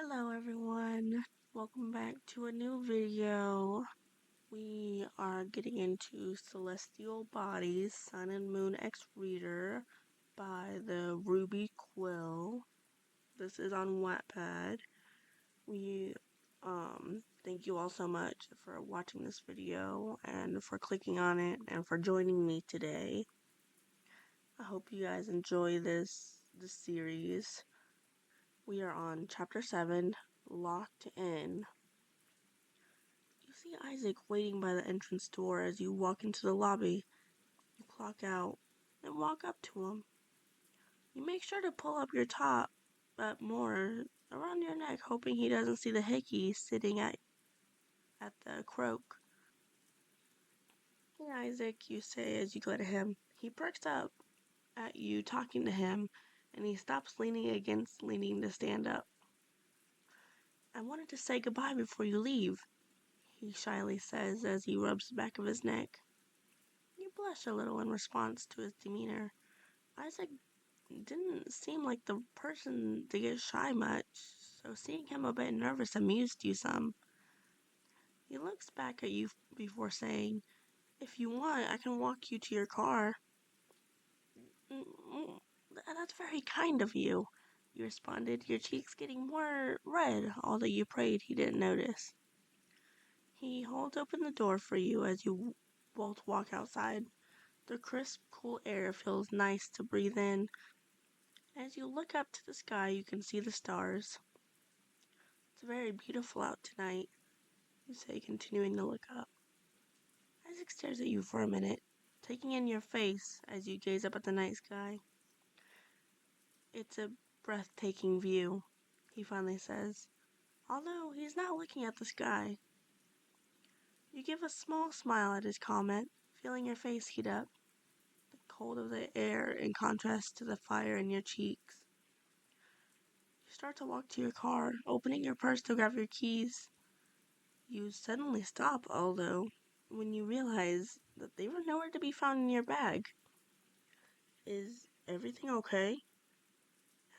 Hello everyone, welcome back to a new video. We are getting into Celestial Bodies, Sun and Moon X Reader by the Ruby Quill. This is on Wattpad. We thank you all so much for watching this video and for clicking on it and for joining me today. I hope you guys enjoy this series. We are on chapter 7, Locked In. You see Isaac waiting by the entrance door as you walk into the lobby. You clock out and walk up to him. You make sure to pull up your top, but more around your neck, hoping he doesn't see the hickey sitting at the croak. Hey Isaac, you say as you go to him. He perks up at you talking to him, and he stops leaning to stand up. I wanted to say goodbye before you leave, he shyly says as he rubs the back of his neck. You blush a little in response to his demeanor. Isaac didn't seem like the person to get shy much, so seeing him a bit nervous amused you some. He looks back at you before saying, If you want, I can walk you to your car. That's very kind of you, you responded, your cheeks getting more red, although you prayed he didn't notice. He holds open the door for you as you both walk outside. The crisp, cool air feels nice to breathe in. As you look up to the sky, you can see the stars. It's very beautiful out tonight, you say, continuing to look up. Isaac stares at you for a minute, taking in your face as you gaze up at the night sky. It's a breathtaking view, he finally says, although he's not looking at the sky. You give a small smile at his comment, feeling your face heat up, the cold of the air in contrast to the fire in your cheeks. You start to walk to your car, opening your purse to grab your keys. You suddenly stop, although, when you realize that they were nowhere to be found in your bag. Is everything okay?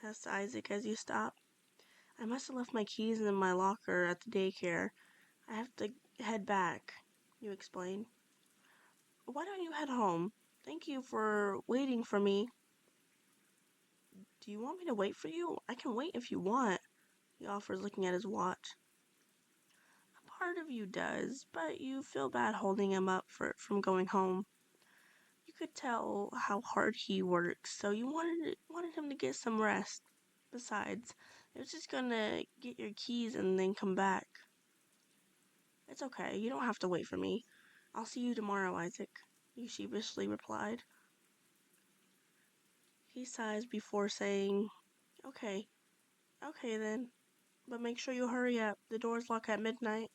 Asks Isaac as you stop. I must have left my keys in my locker at the daycare. I have to head back, you explain. Why don't you head home? Thank you for waiting for me. Do you want me to wait for you? I can wait if you want, he offers, looking at his watch. A part of you does, but you feel bad holding him up from going home. You could tell how hard he works, so you wanted him to get some rest. Besides, it was just gonna get your keys and then come back. It's okay, you don't have to wait for me. I'll see you tomorrow, Isaac, you sheepishly replied. He sighs before saying, Okay then, but make sure you hurry up. The doors lock at midnight.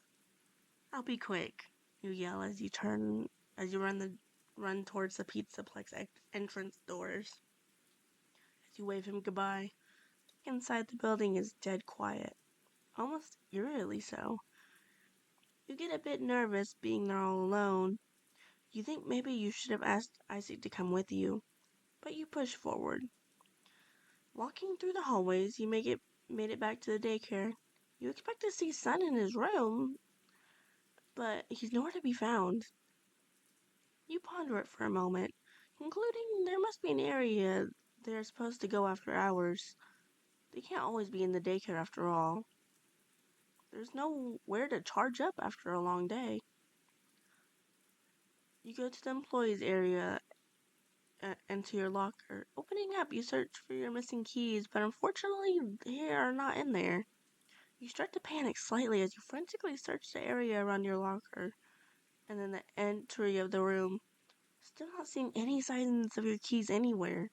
I'll be quick, you yell as you run towards the Pizzaplex entrance doors. As you wave him goodbye, inside the building is dead quiet, almost eerily so. You get a bit nervous being there all alone. You think maybe you should have asked Isaac to come with you, but you push forward. Walking through the hallways, you made it back to the daycare. You expect to see Sun in his room, but he's nowhere to be found. You ponder it for a moment, concluding there must be an area they're supposed to go after hours. They can't always be in the daycare after all. There's nowhere to charge up after a long day. You go to the employees area and to your locker. Opening up, you search for your missing keys, but unfortunately they are not in there. You start to panic slightly as you frantically search the area around your locker and then the entry of the room, still not seeing any signs of your keys anywhere.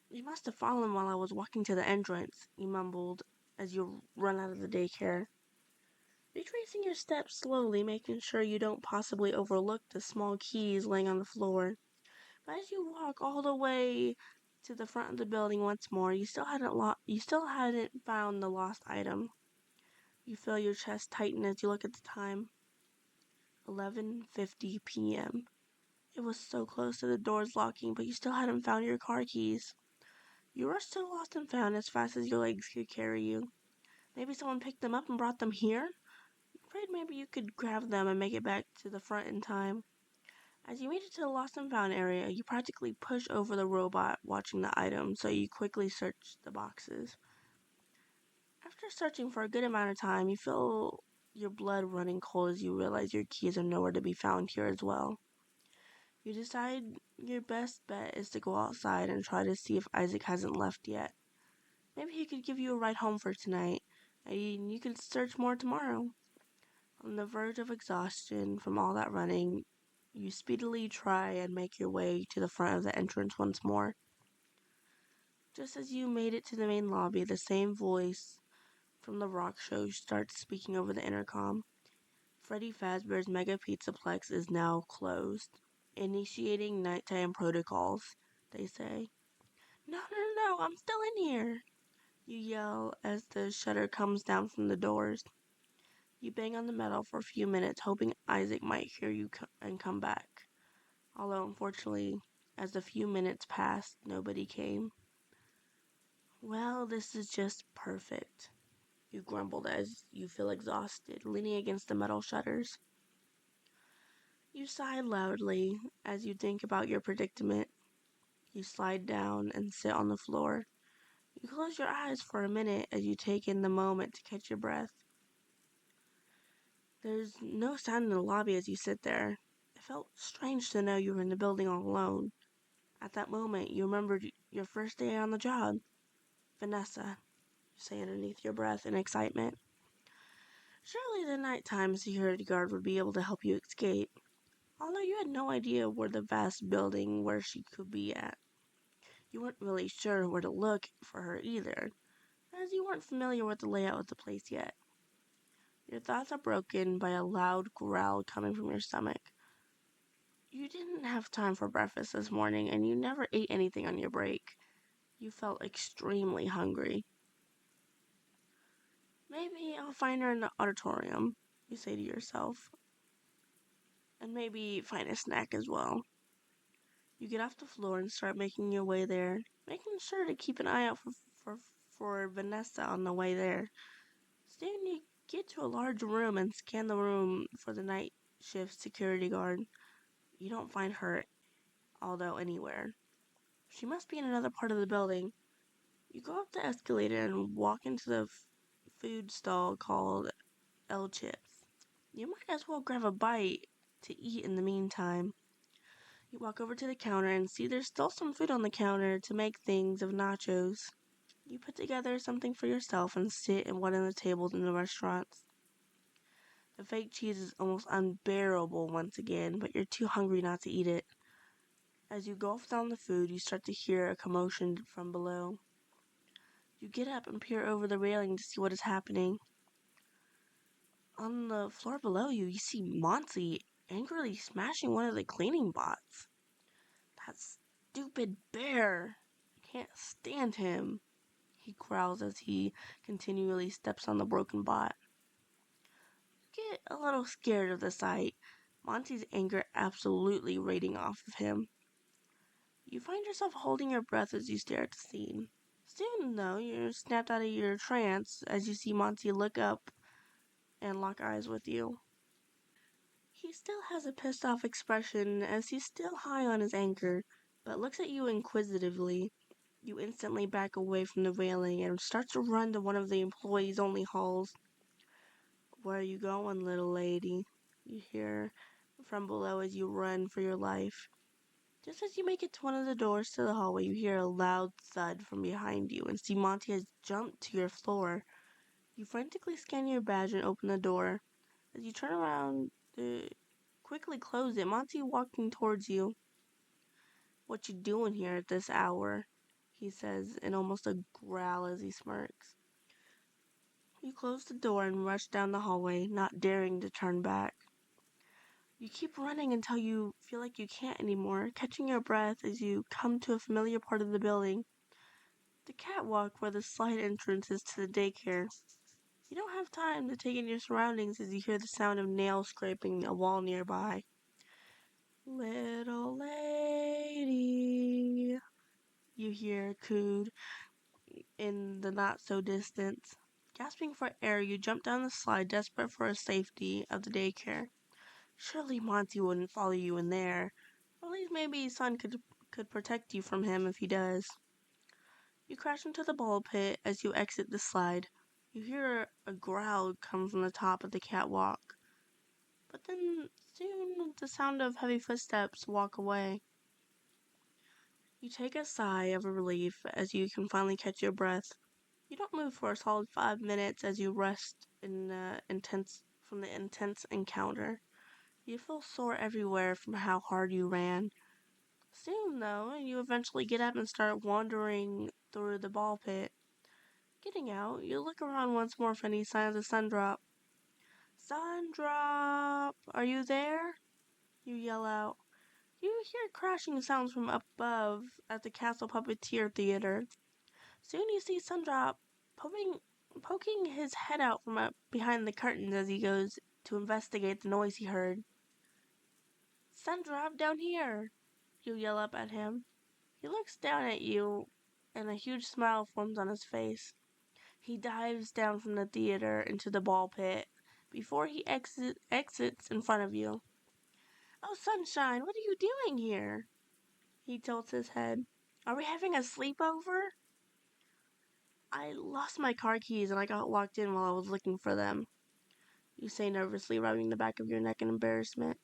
You must have fallen while I was walking to the entrance, you mumbled as you run out of the daycare. Retracing your steps slowly, making sure you don't possibly overlook the small keys laying on the floor. But as you walk all the way to the front of the building once more, you still hadn't found the lost item. You feel your chest tighten as you look at the time. 11:50 p.m. It was so close to the doors locking, but you still hadn't found your car keys. You rushed to the lost and found as fast as your legs could carry you. Maybe someone picked them up and brought them here? You prayed maybe you could grab them and make it back to the front in time. As you made it to the lost and found area, you practically push over the robot watching the items, so you quickly search the boxes. After searching for a good amount of time, you feel your blood running cold as you realize your keys are nowhere to be found here as well. You decide your best bet is to go outside and try to see if Isaac hasn't left yet. Maybe he could give you a ride home for tonight, and you could search more tomorrow. On the verge of exhaustion from all that running, you speedily try and make your way to the front of the entrance once more. Just as you made it to the main lobby, the same voice from the rock show starts speaking over the intercom. Freddy Fazbear's Mega Pizzaplex is now closed. Initiating nighttime protocols, they say. No, no, no, I'm still in here, you yell as the shutter comes down from the doors. You bang on the metal for a few minutes, hoping Isaac might hear you and come back. Although, unfortunately, as the few minutes passed, nobody came. Well, this is just perfect, you grumbled as you feel exhausted, leaning against the metal shutters. You sigh loudly as you think about your predicament. You slide down and sit on the floor. You close your eyes for a minute as you take in the moment to catch your breath. There's no sound in the lobby as you sit there. It felt strange to know you were in the building all alone. At that moment, you remembered your first day on the job. Vanessa, you say underneath your breath in excitement. Surely the nighttime security guard would be able to help you escape, although you had no idea where the vast building where she could be at. You weren't really sure where to look for her either, as you weren't familiar with the layout of the place yet. Your thoughts are broken by a loud growl coming from your stomach. You didn't have time for breakfast this morning, and you never ate anything on your break. You felt extremely hungry. Maybe I'll find her in the auditorium, you say to yourself, and maybe find a snack as well. You get off the floor and start making your way there, making sure to keep an eye out for Vanessa on the way there. Soon you get to a large room and scan the room for the night shift security guard. You don't find her, although anywhere. She must be in another part of the building. You go up the escalator and walk into the food stall called El Chips. You might as well grab a bite to eat in the meantime. You walk over to the counter and see there's still some food on the counter to make things of nachos. You put together something for yourself and sit at one of the tables in the restaurants. The fake cheese is almost unbearable once again, but you're too hungry not to eat it. As you gulp down the food, you start to hear a commotion from below. You get up and peer over the railing to see what is happening. On the floor below you, you see Monty angrily smashing one of the cleaning bots. That stupid bear! I can't stand him, he growls as he continually steps on the broken bot. You get a little scared of the sight, Monty's anger absolutely radiating off of him. You find yourself holding your breath as you stare at the scene. Soon, though, you're snapped out of your trance as you see Monty look up and lock eyes with you. He still has a pissed off expression as he's still high on his anger, but looks at you inquisitively. You instantly back away from the railing and start to run to one of the employees' only halls. Where are you going, little lady? You hear from below as you run for your life. Just as you make it to one of the doors to the hallway, you hear a loud thud from behind you and see Monty has jumped to your floor. You frantically scan your badge and open the door. As you turn around to quickly close it, Monty walking towards you. What you doing here at this hour? He says in almost a growl as he smirks. You close the door and rush down the hallway, not daring to turn back. You keep running until you feel like you can't anymore, catching your breath as you come to a familiar part of the building. The catwalk where the slide entrance is to the daycare. You don't have time to take in your surroundings as you hear the sound of nails scraping a wall nearby. Little lady, you hear cooed in the not-so-distance. Gasping for air, you jump down the slide, desperate for the safety of the daycare. Surely Monty wouldn't follow you in there. Or at least maybe Son could protect you from him if he does. You crash into the ball pit as you exit the slide. You hear a growl come from the top of the catwalk. But then soon the sound of heavy footsteps walk away. You take a sigh of relief as you can finally catch your breath. You don't move for a solid 5 minutes as you rest from the intense encounter. You feel sore everywhere from how hard you ran. Soon, though, you eventually get up and start wandering through the ball pit. Getting out, you look around once more for any signs of Sundrop. Sundrop! Are you there? You yell out. You hear crashing sounds from above at the Castle Puppeteer Theater. Soon you see Sundrop poking his head out from behind the curtains as he goes to investigate the noise he heard. Sundrop, down here! You yell up at him. He looks down at you, and a huge smile forms on his face. He dives down from the theater into the ball pit before he exits in front of you. Oh, Sunshine, what are you doing here? He tilts his head. Are we having a sleepover? I lost my car keys and I got locked in while I was looking for them. You say nervously, rubbing the back of your neck in embarrassment.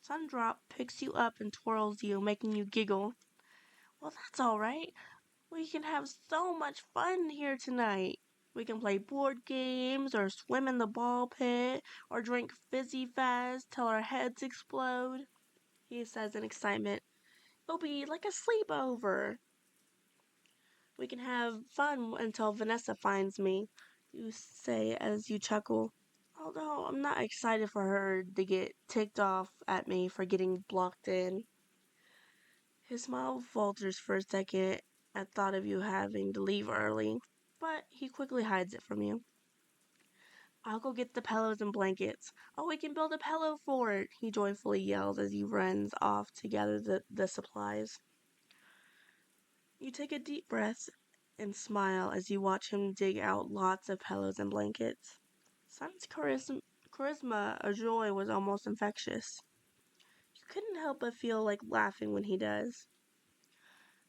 Sundrop picks you up and twirls you, making you giggle. Well, that's all right. We can have so much fun here tonight. We can play board games, or swim in the ball pit, or drink fizzy fast till our heads explode, he says in excitement. It'll be like a sleepover. We can have fun until Vanessa finds me, you say as you chuckle. Although I'm not excited for her to get ticked off at me for getting blocked in. His smile falters for a second at thought of you having to leave early, but he quickly hides it from you. I'll go get the pillows and blankets. Oh, we can build a pillow fort, he joyfully yells as he runs off to gather the supplies. You take a deep breath and smile as you watch him dig out lots of pillows and blankets. Son's charisma or joy was almost infectious. You couldn't help but feel like laughing when he does.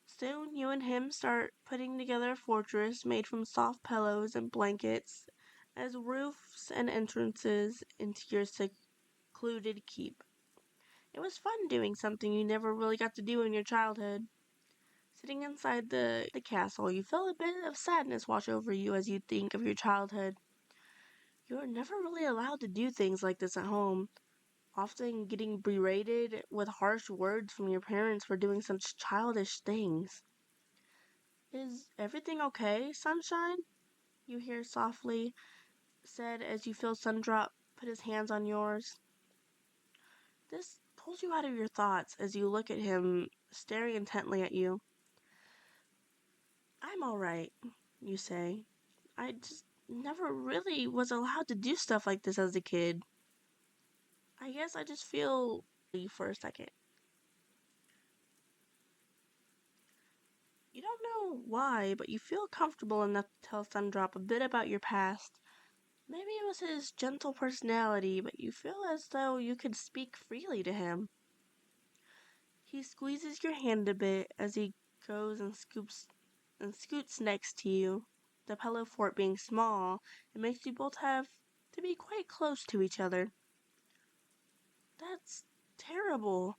Soon you and him start putting together a fortress made from soft pillows and blankets as roofs and entrances into your secluded keep. It was fun doing something you never really got to do in your childhood. Sitting inside the castle, you feel a bit of sadness wash over you as you think of your childhood. You were never really allowed to do things like this at home, often getting berated with harsh words from your parents for doing such childish things. Is everything okay, Sunshine? You hear softly said as you feel Sundrop put his hands on yours. This pulls you out of your thoughts as you look at him staring intently at you. I'm alright, you say. I just never really was allowed to do stuff like this as a kid. I guess I just feel for a second. You don't know why, but you feel comfortable enough to tell Sundrop a bit about your past. Maybe it was his gentle personality, but you feel as though you could speak freely to him. He squeezes your hand a bit as he goes and scoots next to you. The pillow fort being small, it makes you both have to be quite close to each other. That's terrible.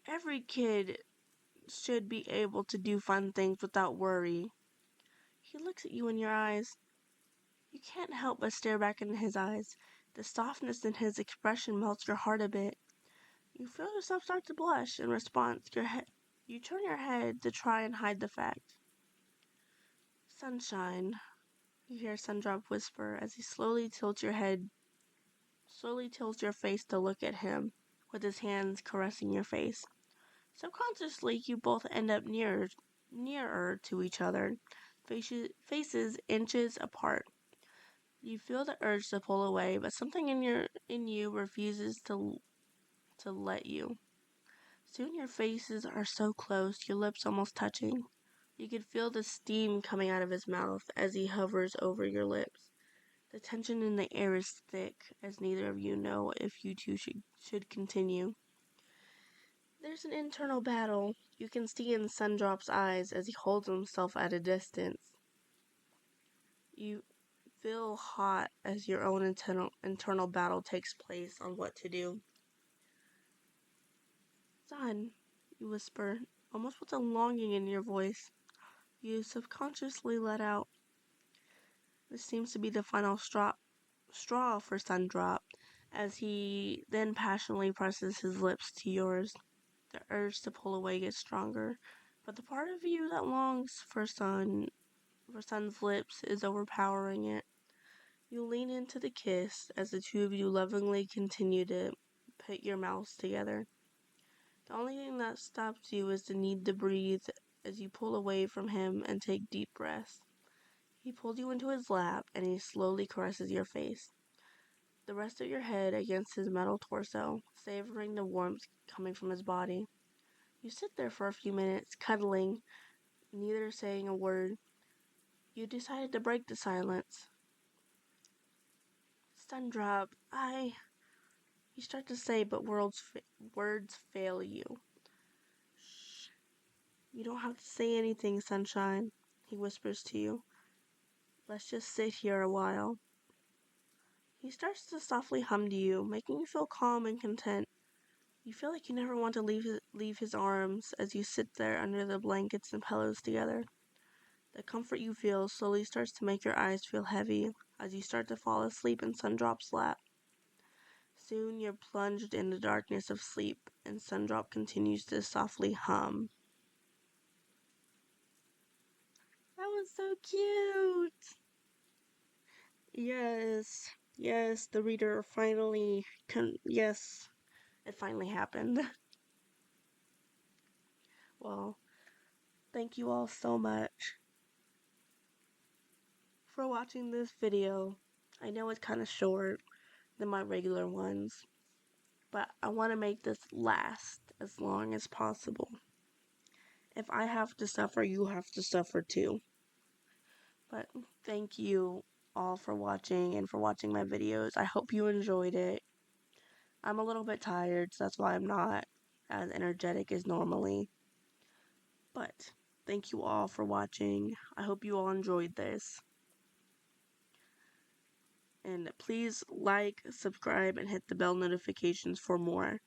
Every kid should be able to do fun things without worry. He looks at you in your eyes. You can't help but stare back into his eyes. The softness in his expression melts your heart a bit. You feel yourself start to blush in response. You turn your head to try and hide the fact. Sunshine, you hear Sundrop whisper as he slowly tilts your face to look at him, with his hands caressing your face. Subconsciously, you both end up nearer to each other, faces inches apart. You feel the urge to pull away, but something in you refuses to let you. Soon your faces are so close, your lips almost touching. You can feel the steam coming out of his mouth as he hovers over your lips. The tension in the air is thick, as neither of you know if you two should continue. There's an internal battle. You can see in Sundrop's eyes as he holds himself at a distance. You feel hot as your own internal battle takes place on what to do. Son, you whisper, almost with a longing in your voice. You subconsciously let out. This seems to be the final straw for Sundrop, as he then passionately presses his lips to yours. The urge to pull away gets stronger, but the part of you that longs for Sun's lips is overpowering it. You lean into the kiss as the two of you lovingly continue to put your mouths together. The only thing that stops you is the need to breathe as you pull away from him and take deep breaths. He pulls you into his lap and he slowly caresses your face, the rest of your head against his metal torso, savoring the warmth coming from his body. You sit there for a few minutes, cuddling, neither saying a word. You decided to break the silence. Sundrop, You start to say, but words fail you. Shh. You don't have to say anything, Sunshine, he whispers to you. Let's just sit here a while. He starts to softly hum to you, making you feel calm and content. You feel like you never want to leave his arms as you sit there under the blankets and pillows together. The comfort you feel slowly starts to make your eyes feel heavy as you start to fall asleep in Sundrop's lap. Soon you're plunged in the darkness of sleep, and Sundrop continues to softly hum. That was so cute! Yes, the reader finally yes, it finally happened. Well, thank you all so much for watching this video. I know it's kind of short than my regular ones, but I want to make this last as long as possible. If I have to suffer, you have to suffer too. But thank you all for watching and for watching my videos. I hope you enjoyed it. I'm a little bit tired, so that's why I'm not as energetic as normally. But thank you all for watching. I hope you all enjoyed this. And please like, subscribe, and hit the bell notifications for more.